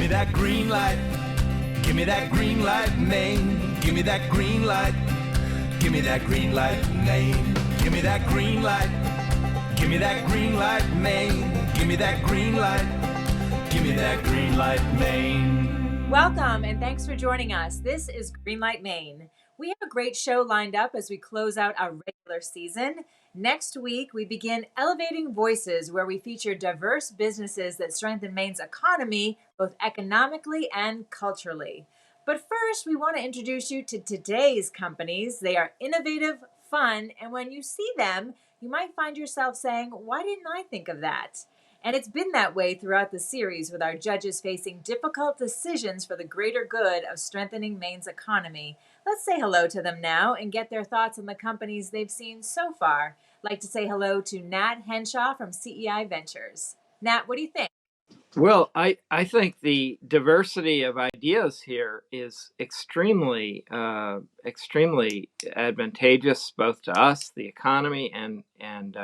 me that green light. Give me that green light, Maine. Give me that green light. Give me that green light, Maine. Give me that green light. Give me that green light, Maine. Give me that green light. Give me that green light, Maine. Welcome and thanks for joining us. This is Greenlight Maine. We have a great show lined up as we close out our regular season. Next week, we begin Elevating Voices, where we feature diverse businesses that strengthen Maine's economy, both economically and culturally. But first, we want to introduce you to today's companies. They are innovative, fun, and when you see them, you might find yourself saying, why didn't I think of that? And it's been that way throughout the series, with our judges facing difficult decisions for the greater good of strengthening Maine's economy. Let's say hello to them now and get their thoughts on the companies they've seen so far. I'd like to say hello to Nat Henshaw from CEI Ventures. Nat, what do you think? Well, I think the diversity of ideas here is extremely advantageous both to us, the economy, and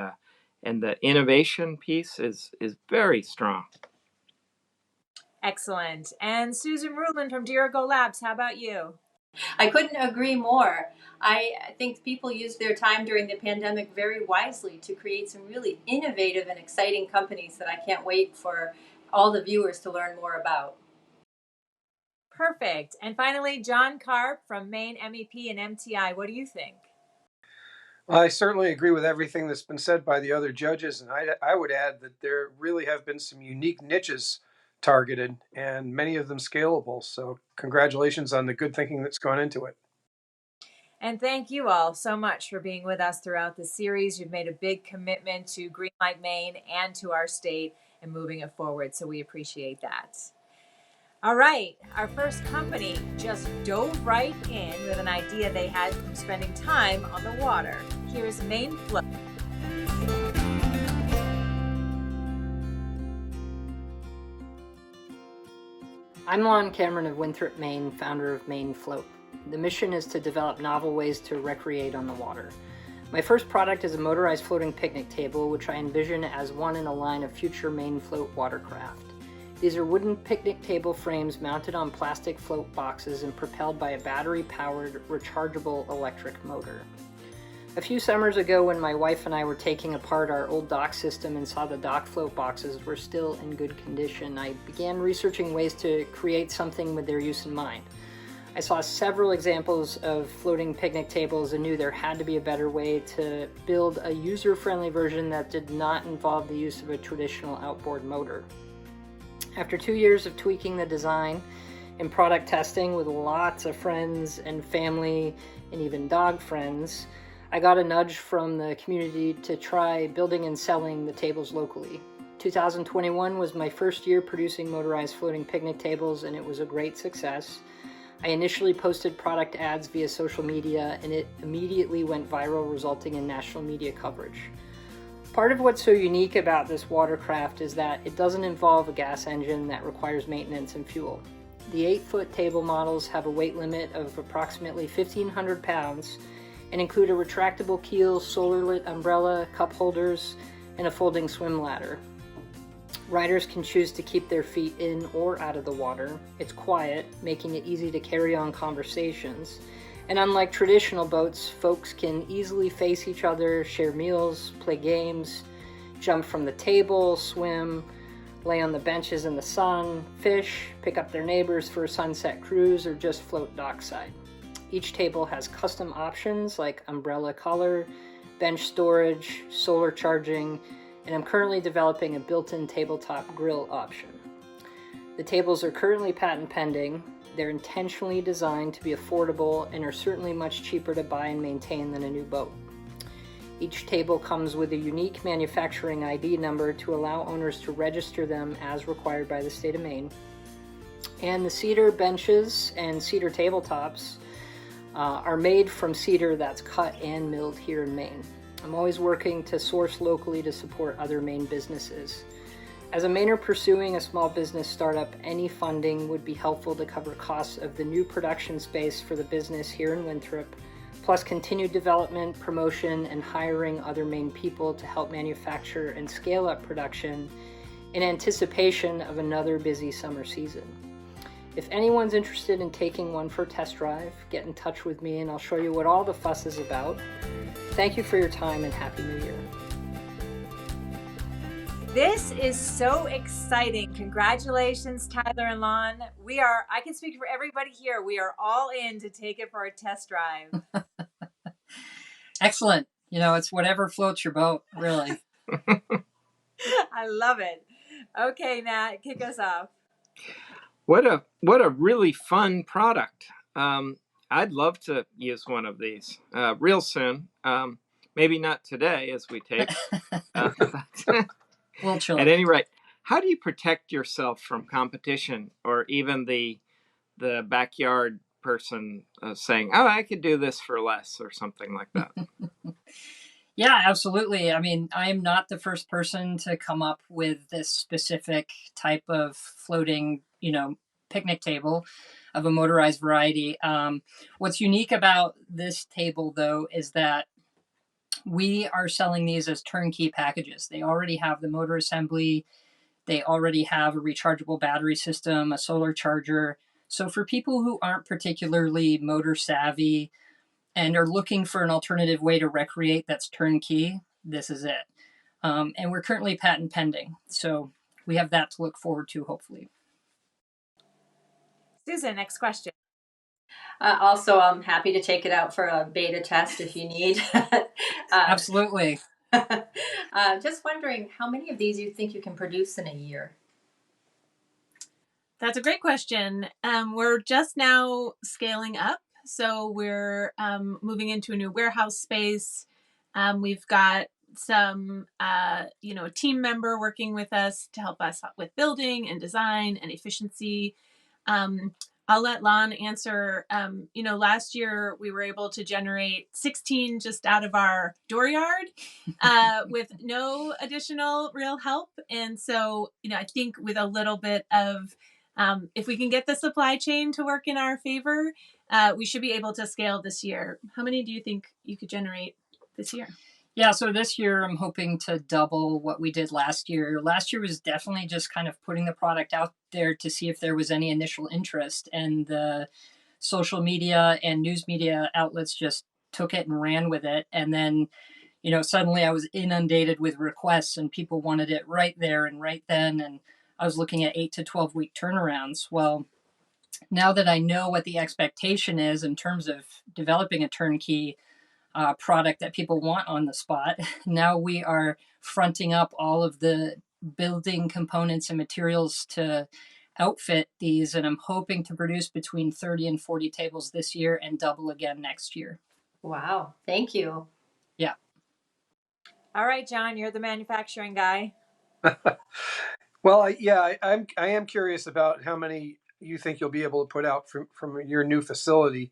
the innovation piece is very strong. Excellent. And Susan Rulin from Dirigo Labs, how about you? I couldn't agree more. I think people used their time during the pandemic very wisely to create some really innovative and exciting companies that I can't wait for all the viewers to learn more about. Perfect. And finally, John Karp from Maine MEP and MTI. What do you think? Well, I certainly agree with everything that's been said by the other judges, and I would add that there really have been some unique niches targeted, and many of them scalable. So congratulations on the good thinking that's gone into it. And thank you all so much for being with us throughout the series. You've made a big commitment to Greenlight Maine and to our state and moving it forward, so we appreciate that. All right, our first company just dove right in with an idea they had from spending time on the water. Here's Maine Float. I'm Lon Cameron of Winthrop, Maine, founder of Maine Float. The mission is to develop novel ways to recreate on the water. My first product is a motorized floating picnic table, which I envision as one in a line of future Maine Float watercraft. These are wooden picnic table frames mounted on plastic float boxes and propelled by a battery-powered, rechargeable electric motor. A few summers ago, when my wife and I were taking apart our old dock system and saw the dock float boxes were still in good condition, I began researching ways to create something with their use in mind. I saw several examples of floating picnic tables and knew there had to be a better way to build a user-friendly version that did not involve the use of a traditional outboard motor. After 2 years of tweaking the design and product testing with lots of friends and family and even dog friends, I got a nudge from the community to try building and selling the tables locally. 2021 was my first year producing motorized floating picnic tables, and it was a great success. I initially posted product ads via social media, and it immediately went viral, resulting in national media coverage. Part of what's so unique about this watercraft is that it doesn't involve a gas engine that requires maintenance and fuel. The 8-foot table models have a weight limit of approximately 1,500 pounds and include a retractable keel, solar-lit umbrella, cup holders, and a folding swim ladder. Riders can choose to keep their feet in or out of the water. It's quiet, making it easy to carry on conversations. And unlike traditional boats, folks can easily face each other, share meals, play games, jump from the table, swim, lay on the benches in the sun, fish, pick up their neighbors for a sunset cruise, or just float dockside. Each table has custom options like umbrella color, bench storage, solar charging, and I'm currently developing a built-in tabletop grill option. The tables are currently patent pending. They're intentionally designed to be affordable and are certainly much cheaper to buy and maintain than a new boat. Each table comes with a unique manufacturing ID number to allow owners to register them as required by the state of Maine. And the cedar benches and cedar tabletops are made from cedar that's cut and milled here in Maine. I'm always working to source locally to support other Maine businesses. As a Mainer pursuing a small business startup, any funding would be helpful to cover costs of the new production space for the business here in Winthrop, plus continued development, promotion, and hiring other Maine people to help manufacture and scale up production in anticipation of another busy summer season. If anyone's interested in taking one for a test drive, get in touch with me and I'll show you what all the fuss is about. Thank you for your time and Happy New Year. This is so exciting. Congratulations, Tyler and Lon. I can speak for everybody here. We are all in to take it for a test drive. Excellent. It's whatever floats your boat, really. I love it. Okay, Nat, kick us off. What a really fun product. I'd love to use one of these real soon. Maybe not today as we take. We'll chill. At any rate, how do you protect yourself from competition or even the backyard person saying, "Oh, I could do this for less" or something like that? Yeah, absolutely. I mean, I am not the first person to come up with this specific type of floating, picnic table of a motorized variety. What's unique about this table, though, is that we are selling these as turnkey packages. They already have the motor assembly. They already have a rechargeable battery system, a solar charger. So for people who aren't particularly motor savvy and are looking for an alternative way to recreate that's turnkey, this is it. And we're currently patent pending. So we have that to look forward to, hopefully. Susan, next question. Also, I'm happy to take it out for a beta test if you need. Absolutely. Just wondering how many of these you think you can produce in a year? That's a great question. We're just now scaling up. So we're moving into a new warehouse space. We've got some, a team member working with us to help us with building and design and efficiency. I'll let Lon answer. Last year we were able to generate 16 just out of our dooryard with no additional real help. And so, I think with a little bit of, if we can get the supply chain to work in our favor, we should be able to scale this year. How many do you think you could generate this year? Yeah, so this year I'm hoping to double what we did last year. Last year was definitely just kind of putting the product out there to see if there was any initial interest, and the social media and news media outlets just took it and ran with it. And then, suddenly I was inundated with requests and people wanted it right there and right then. And I was looking at 8 to 12 week turnarounds. Well, now that I know what the expectation is in terms of developing a turnkey product that people want on the spot, now we are fronting up all of the building components and materials to outfit these, and I'm hoping to produce between 30 and 40 tables this year and double again next year. Wow, thank you. Yeah. All right, John, you're the manufacturing guy. Well, I am curious about how many you think you'll be able to put out from your new facility.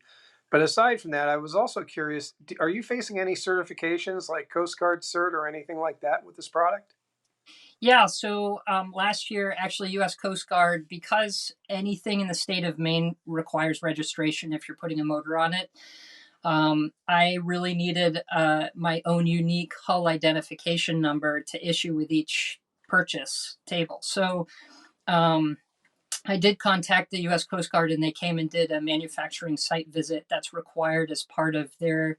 But aside from that, I was also curious, are you facing any certifications like Coast Guard cert or anything like that with this product? Yeah, so last year, actually, U.S. Coast Guard, because anything in the state of Maine requires registration if you're putting a motor on it, I really needed my own unique hull identification number to issue with each purchase table. So I did contact the U.S. Coast Guard, and they came and did a manufacturing site visit that's required as part of their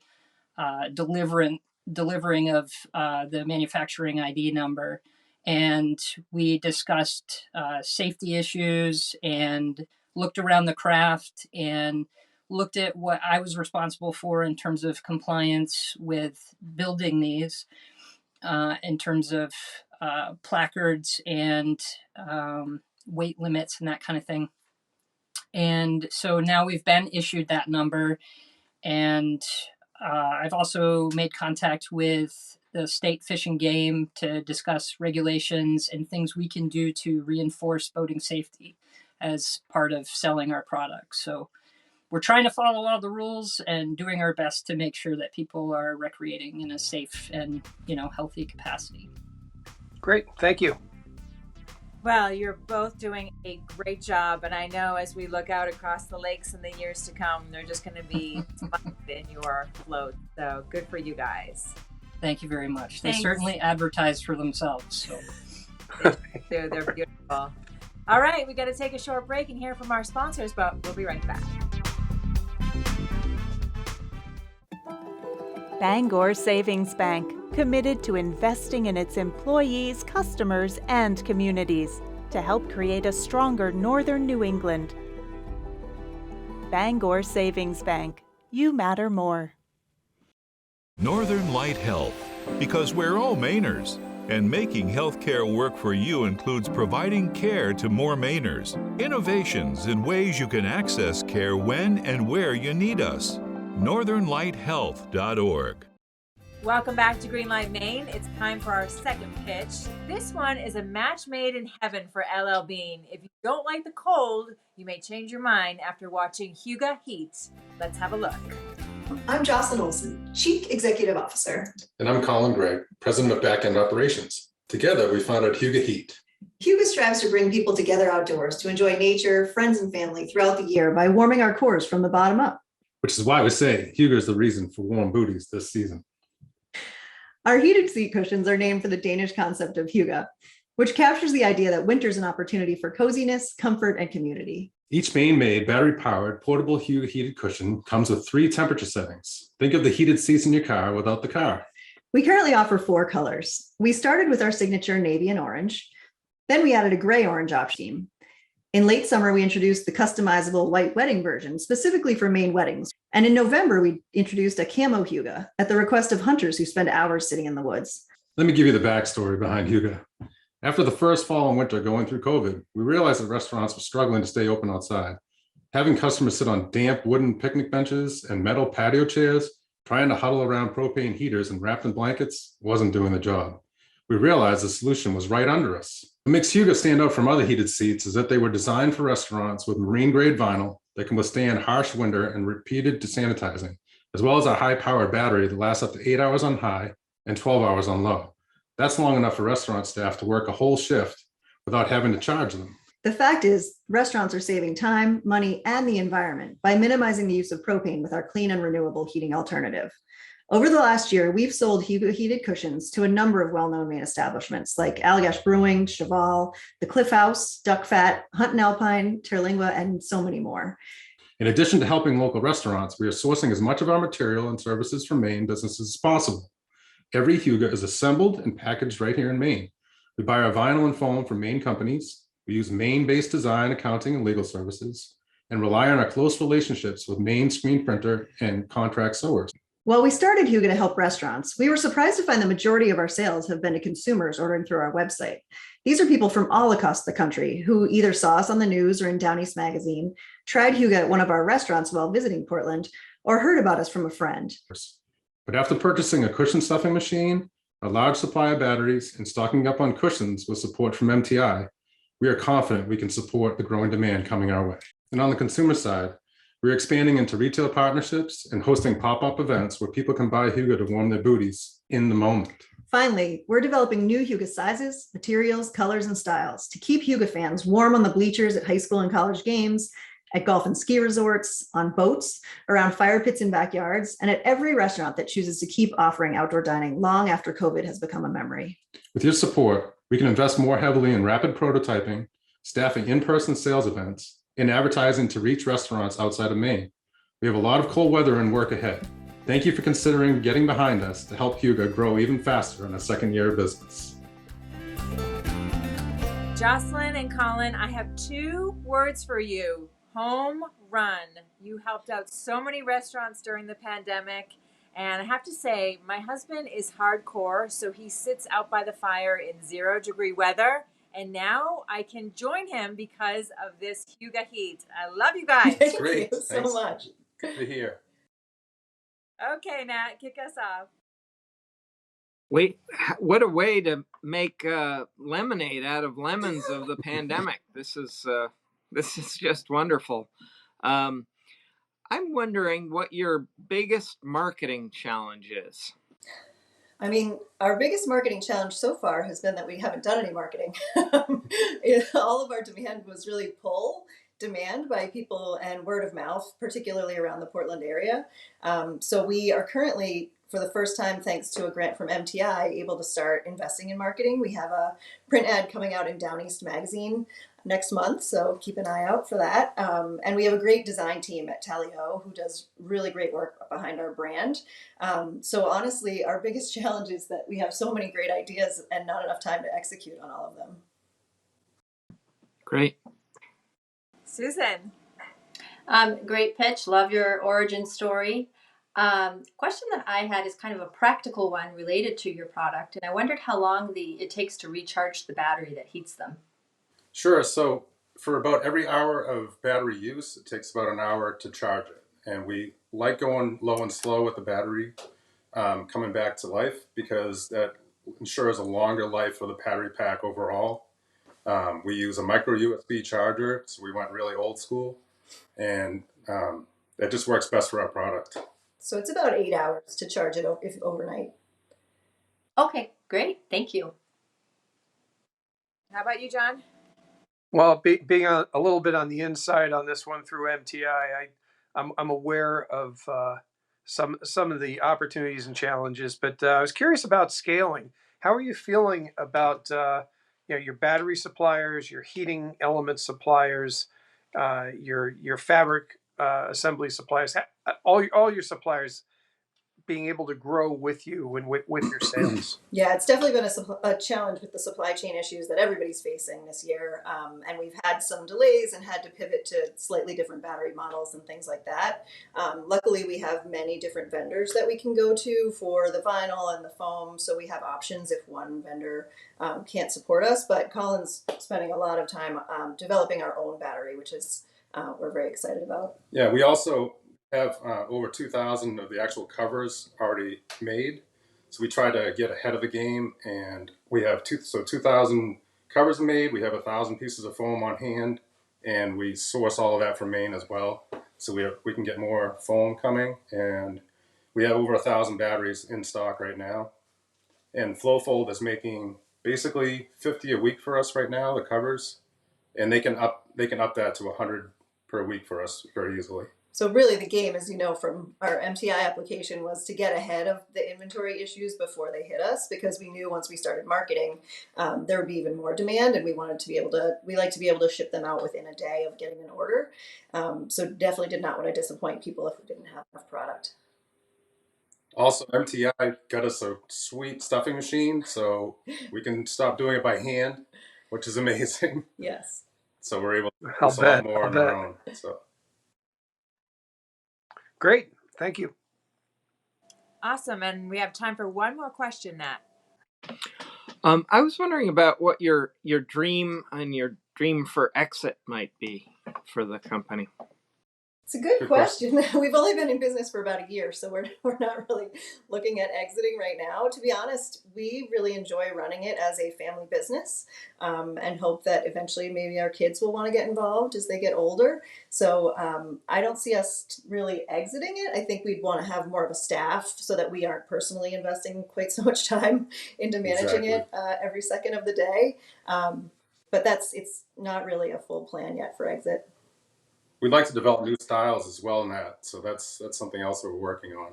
delivering of the manufacturing ID number. And we discussed safety issues and looked around the craft and looked at what I was responsible for in terms of compliance with building these, in terms of placards and weight limits and that kind of thing. And so now we've been issued that number, and I've also made contact with the state Fish and Game to discuss regulations and things we can do to reinforce boating safety as part of selling our products. So we're trying to follow all the rules and doing our best to make sure that people are recreating in a safe and, healthy capacity. Great. Thank you. Well, you're both doing a great job, and I know as we look out across the lakes in the years to come, they're just going to be in your float. So good for you guys. Thank you very much. Thanks. They certainly advertise for themselves. So They're beautiful. All right, we got to take a short break and hear from our sponsors, but we'll be right back. Bangor Savings Bank, committed to investing in its employees, customers, and communities to help create a stronger Northern New England. Bangor Savings Bank. You matter more. Northern Light Health, because we're all Mainers. And making healthcare work for you includes providing care to more Mainers. Innovations in ways you can access care when and where you need us. northernlighthealth.org. Welcome back to Greenlight Maine. It's time for our second pitch. This one is a match made in heaven for LL Bean. If you don't like the cold, you may change your mind after watching Hüga Heat. Let's have a look. I'm Jocelyn Olson, Chief Executive Officer. And I'm Colin Gregg, President of Backend Operations. Together, we founded Hüga Heat. Hüga strives to bring people together outdoors to enjoy nature, friends, and family throughout the year by warming our cores from the bottom up. Which is why we say Hüga is the reason for warm booties this season. Our heated seat cushions are named for the Danish concept of Hüga, which captures the idea that winter's an opportunity for coziness, comfort, and community. Each Maine-made, battery-powered, portable Hüga heated cushion comes with 3 temperature settings. Think of the heated seats in your car without the car. We currently offer 4 colors. We started with our signature navy and orange. Then we added a gray-orange option. In late summer, we introduced the customizable white wedding version, specifically for Maine weddings. And in November, we introduced a camo Hüga at the request of hunters who spend hours sitting in the woods. Let me give you the backstory behind Hüga. After the first fall and winter going through COVID, we realized that restaurants were struggling to stay open outside. Having customers sit on damp wooden picnic benches and metal patio chairs, trying to huddle around propane heaters and wrapped in blankets wasn't doing the job. We realized the solution was right under us. What makes Hüga stand out from other heated seats is that they were designed for restaurants with marine-grade vinyl that can withstand harsh winter and repeated desanitizing, as well as a high-powered battery that lasts up to 8 hours on high and 12 hours on low. That's long enough for restaurant staff to work a whole shift without having to charge them. The fact is, restaurants are saving time, money, and the environment by minimizing the use of propane with our clean and renewable heating alternative. Over the last year, we've sold Hüga heated cushions to a number of well-known Maine establishments like Allagash Brewing, Cheval, the Cliff House, Duck Fat, Hunt and Alpine, Terlingua, and so many more. In addition to helping local restaurants, we are sourcing as much of our material and services from Maine businesses as possible. Every Hüga is assembled and packaged right here in Maine. We buy our vinyl and foam from Maine companies. We use Maine-based design, accounting, and legal services, and rely on our close relationships with Maine screen printer and contract sewers. While we started Hüga to help restaurants, we were surprised to find the majority of our sales have been to consumers ordering through our website. These are people from all across the country who either saw us on the news or in Down East Magazine, tried Hüga at one of our restaurants while visiting Portland, or heard about us from a friend. But after purchasing a cushion stuffing machine, a large supply of batteries, and stocking up on cushions with support from MTI, we are confident we can support the growing demand coming our way. And on the consumer side, we're expanding into retail partnerships and hosting pop-up events where people can buy Hüga to warm their booties in the moment. Finally, we're developing new Hüga sizes, materials, colors, and styles to keep Hüga fans warm on the bleachers at high school and college games, at golf and ski resorts, on boats, around fire pits in backyards, and at every restaurant that chooses to keep offering outdoor dining long after COVID has become a memory. With your support, we can invest more heavily in rapid prototyping, staffing in-person sales events, and advertising to reach restaurants outside of Maine. We have a lot of cold weather and work ahead. Thank you for considering getting behind us to help Hüga grow even faster in a second year of business. Jocelyn and Colin, I have 2 words for you. Home run. You helped out so many restaurants during the pandemic. And I have to say, my husband is hardcore, so he sits out by the fire in 0-degree weather. And now I can join him because of this Hüga heat. I love you guys. Thank Great. you so much. Good to hear. Okay, Nat, kick us off. What a way to make lemonade out of lemons of the pandemic. This is just wonderful. I'm wondering what your biggest marketing challenge is. I mean, our biggest marketing challenge so far has been that we haven't done any marketing. All of our demand was really pull demand by people and word of mouth, particularly around the Portland area. So we are currently for the first time, thanks to a grant from MTI, able to start investing in marketing. We have a print ad coming out in Down East Magazine next month, so keep an eye out for that. And we have a great design team at Talio who does really great work behind our brand. So honestly, our biggest challenge is that we have so many great ideas and not enough time to execute on all of them. Great. Susan. Great pitch. Love your origin story. Question that I had is kind of a practical one related to your product, and I wondered how long it takes to recharge the battery that heats them. Sure. So for about every hour of battery use, it takes about an hour to charge it. And we like going low and slow with the battery coming back to life, because that ensures a longer life for the battery pack overall. We use a micro USB charger, so we went really old school, and it just works best for our product. So it's about 8 hours to charge it overnight. Okay, great. Thank you. How about you, John? Well, being a little bit on the inside on this one through MTI, I'm aware of some of the opportunities and challenges, but I was curious about scaling. How are you feeling about your battery suppliers, your heating element suppliers, your fabric assembly suppliers, all your suppliers being able to grow with you and with your sales? Yeah, it's definitely been a challenge with the supply chain issues that everybody's facing this year. And we've had some delays and had to pivot to slightly different battery models and things like that. Luckily, we have many different vendors that we can go to for the vinyl and the foam. So we have options if one vendor can't support us. But Colin's spending a lot of time developing our own battery, which is we're very excited about. Yeah, we also have over 2,000 of the actual covers already made. So we try to get ahead of the game, and we have 2,000 covers made. We have 1,000 pieces of foam on hand, and we source all of that from Maine as well. So we can get more foam coming, and we have over 1,000 batteries in stock right now. And FlowFold is making basically 50 a week for us right now, the covers, and they can up that to 100 per week for us very easily. So really the game, as you know from our MTI application, was to get ahead of the inventory issues before they hit us, because we knew once we started marketing, there would be even more demand, and we like to be able to ship them out within a day of getting an order. So definitely did not want to disappoint people if we didn't have enough product. Also, MTI got us a sweet stuffing machine, so we can stop doing it by hand, which is amazing. Yes. So we're able to do a lot more on our own. So. Great. Thank you. Awesome. And we have time for one more question, Nat. I was wondering about what your dream and your dream for exit might be for the company. It's a good question. We've only been in business for about a year, so we're not really looking at exiting right now. To be honest, we really enjoy running it as a family business, and hope that eventually maybe our kids will want to get involved as they get older. So I don't see us really exiting it. I think we'd want to have more of a staff so that we aren't personally investing quite so much time into managing it every second of the day. But it's not really a full plan yet for exit. We'd like to develop new styles as well in that, so that's something else we're working on.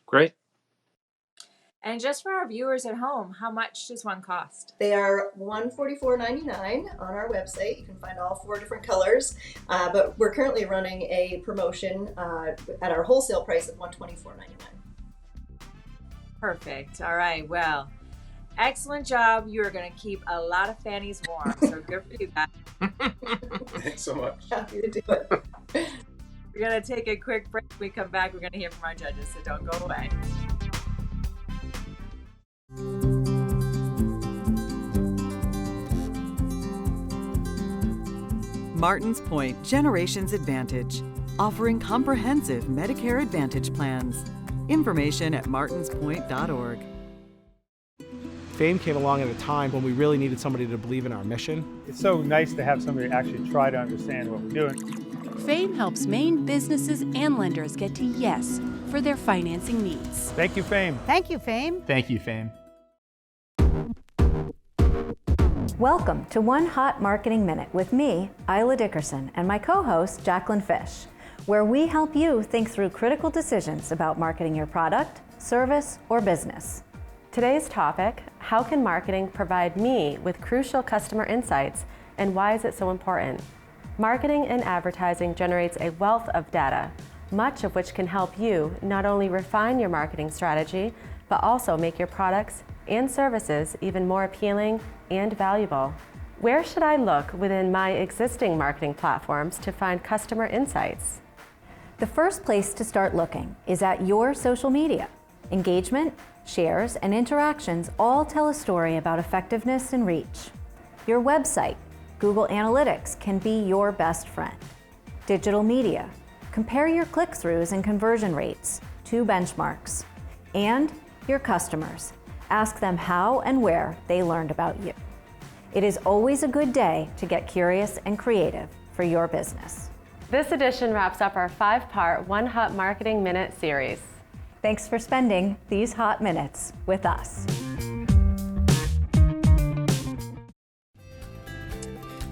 Great. And just for our viewers at home, how much does one cost? They are $144.99 on our website. You can find all 4 different colors, but we're currently running a promotion at our wholesale price of $124.99. Perfect. All right. Well, excellent job. You are going to keep a lot of fannies warm, so good for you guys. Thanks so much. Happy to do it. We're going to take a quick break. When we come back, we're going to hear from our judges, so don't go away. Martin's Point Generations Advantage, offering comprehensive Medicare Advantage plans. Information at martinspoint.org. Fame came along at a time when we really needed somebody to believe in our mission. It's so nice to have somebody actually try to understand what we're doing. Fame helps Maine businesses and lenders get to yes for their financing needs. Thank you, Fame. Thank you, Fame. Thank you, Fame. Welcome to One Hot Marketing Minute with me, Isla Dickerson, and my co-host, Jacqueline Fish. where we help you think through critical decisions about marketing your product, service, or business. Today's topic, how can marketing provide me with crucial customer insights and why is it so important? Marketing and advertising generates a wealth of data, much of which can help you not only refine your marketing strategy, but also make your products and services even more appealing and valuable. Where should I look within my existing marketing platforms to find customer insights? The first place to start looking is at your social media. Engagement, shares, and interactions all tell a story about effectiveness and reach. Your website, Google Analytics, can be your best friend. Digital media, compare your click-throughs and conversion rates, 2 benchmarks. And your customers, ask them how and where they learned about you. It is always a good day to get curious and creative for your business. This edition wraps up our 5-part One Hot Marketing Minute series. Thanks for spending these hot minutes with us.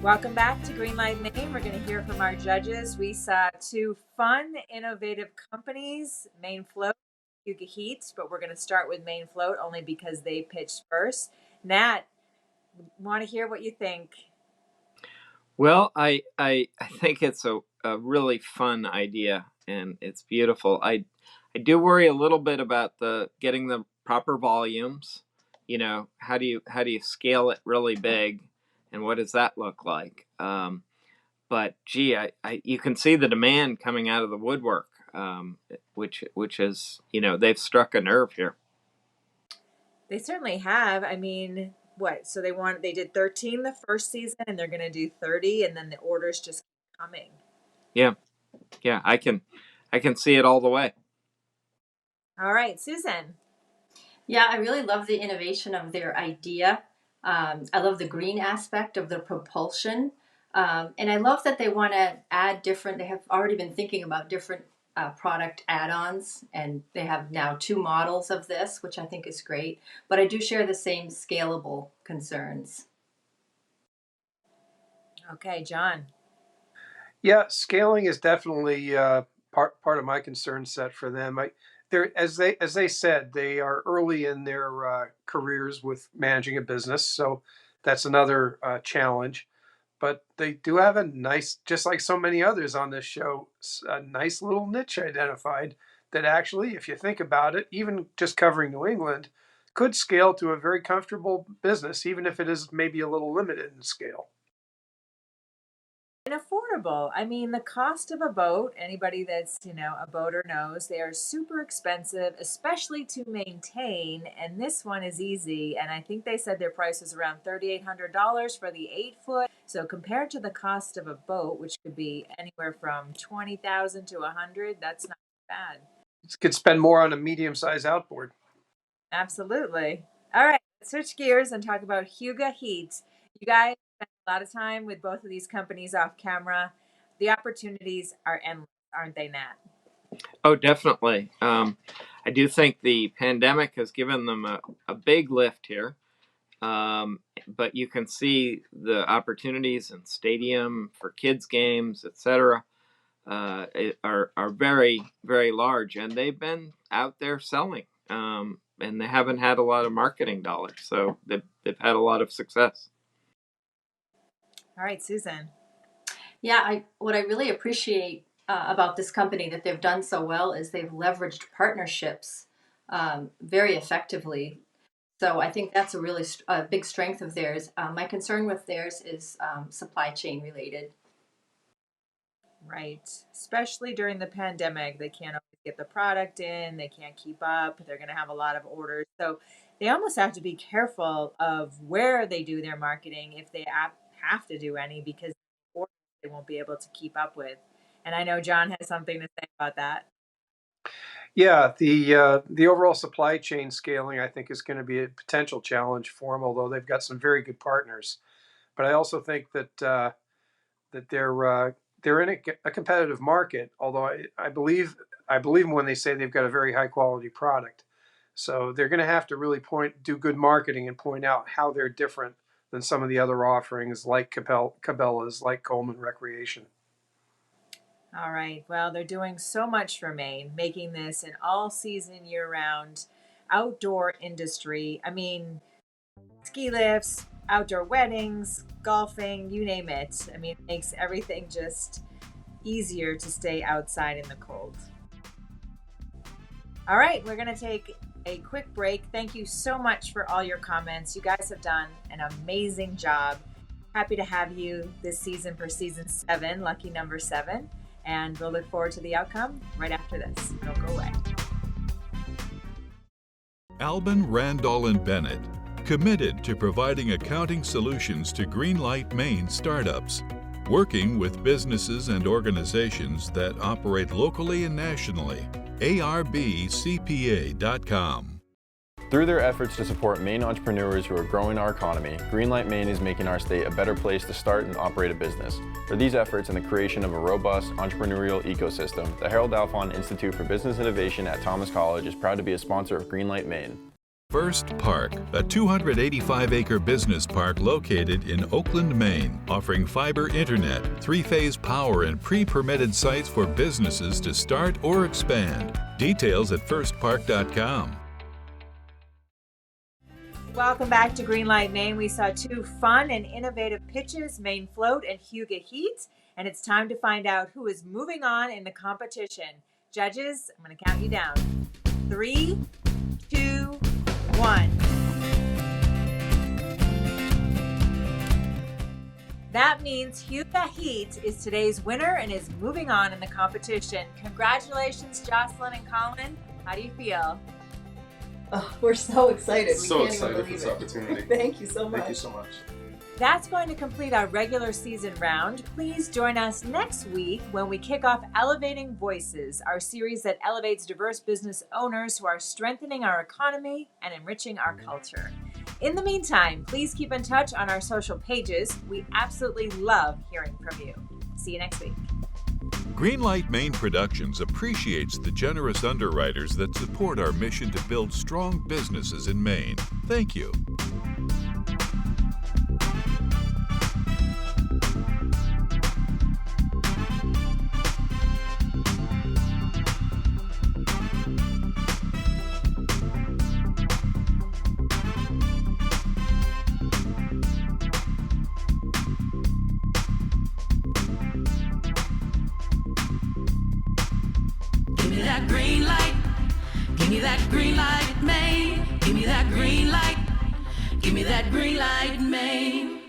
Welcome back to Greenlight Maine. We're going to hear from our judges. We saw 2 fun, innovative companies, Maine Float, Hüga Heat, but we're going to start with Maine Float only because they pitched first. Nat, want to hear what you think? Well, I think it's a really fun idea and it's beautiful. I do worry a little bit about getting the proper volumes. You know, how do you scale it really big, and what does that look like? But gee, you can see the demand coming out of the woodwork, which is, you know, they've struck a nerve here. They certainly have. I mean, what? So they did 13 the first season, and they're going to do 30, and then the orders just keep coming. Yeah, I can see it all the way. All right, Susan. Yeah, I really love the innovation of their idea. I love the green aspect of the propulsion. And I love that they want to add they have already been thinking about different product add-ons, and they have now 2 models of this, which I think is great. But I do share the same scalable concerns. Okay, John. Yeah, scaling is definitely part of my concern set for them. As they said, they are early in their careers with managing a business, so that's another challenge. But they do have a nice, just like so many others on this show, a nice little niche identified that actually, if you think about it, even just covering New England, could scale to a very comfortable business, even if it is maybe a little limited in scale. And affordable. I mean, the cost of a boat, anybody that's, a boater knows, they are super expensive, especially to maintain. And this one is easy. And I think they said their price was around $3,800 for the 8-foot. So compared to the cost of a boat, which could be anywhere from $20,000 to $100,000, that's not bad. You could spend more on a medium-sized outboard. Absolutely. All right, let's switch gears and talk about Hüga Heat. You guys spend a lot of time with both of these companies off camera. The opportunities are endless, aren't they, Nat? Oh, definitely. I do think the pandemic has given them a big lift here. But you can see the opportunities in stadium for kids games, etc. Are very, very large, and they've been out there selling. And they haven't had a lot of marketing dollars, so they've had a lot of success. All right, Susan. Yeah, what I really appreciate about this company that they've done so well is they've leveraged partnerships very effectively. So I think that's a really big strength of theirs. My concern with theirs is supply chain related. Right. Especially during the pandemic, they can't always get the product in, they can't keep up, they're going to have a lot of orders. So they almost have to be careful of where they do their marketing if they have to do any, because they won't be able to keep up with. And I know John has something to say about that. Yeah, the overall supply chain scaling, I think, is going to be a potential challenge for them, although they've got some very good partners. But I also think that that they're in a competitive market. Although I believe them when they say they've got a very high quality product. So they're going to have to really do good marketing and point out how they're different than some of the other offerings, like Cabela's, like Coleman Recreation. All right. Well, they're doing so much for Maine, making this an all season, year round outdoor industry. I mean, ski lifts, outdoor weddings, golfing, you name it. I mean, it makes everything just easier to stay outside in the cold. All right, we're going to take a quick break. Thank you so much for all your comments. You guys have done an amazing job. Happy to have you this season for season 7, lucky number 7. And we'll look forward to the outcome right after this. Don't go away. Albin, Randall, and Bennett, committed to providing accounting solutions to Greenlight Maine startups, working with businesses and organizations that operate locally and nationally. ARBCPA.com. Through their efforts to support Maine entrepreneurs who are growing our economy, Greenlight Maine is making our state a better place to start and operate a business. For these efforts and the creation of a robust entrepreneurial ecosystem, the Harold Alfond Institute for Business Innovation at Thomas College is proud to be a sponsor of Greenlight Maine. First Park, a 285-acre business park located in Oakland, Maine, offering fiber internet, 3-phase power, and pre-permitted sites for businesses to start or expand. Details at firstpark.com. Welcome back to Greenlight Maine. We saw 2 fun and innovative pitches, Maine Float and Hüga Heat, and it's time to find out who is moving on in the competition. Judges, I'm going to count you down. 3, 2, 1. That means Hüga Heat is today's winner and is moving on in the competition. Congratulations, Jocelyn and Colin. How do you feel? Oh, we're so excited. So we can't excited even for believe this it. opportunity. Thank you so much. Thank you so much. That's going to complete our regular season round. Please join us next week when we kick off Elevating Voices, our series that elevates diverse business owners who are strengthening our economy and enriching our culture. In the meantime, please keep in touch on our social pages. We absolutely love hearing from you. See you next week. Greenlight Maine Productions appreciates the generous underwriters that support our mission to build strong businesses in Maine. Thank you. Give me that green light. Give me that green light, Maine. Give me that green light. Give me that green light, Maine.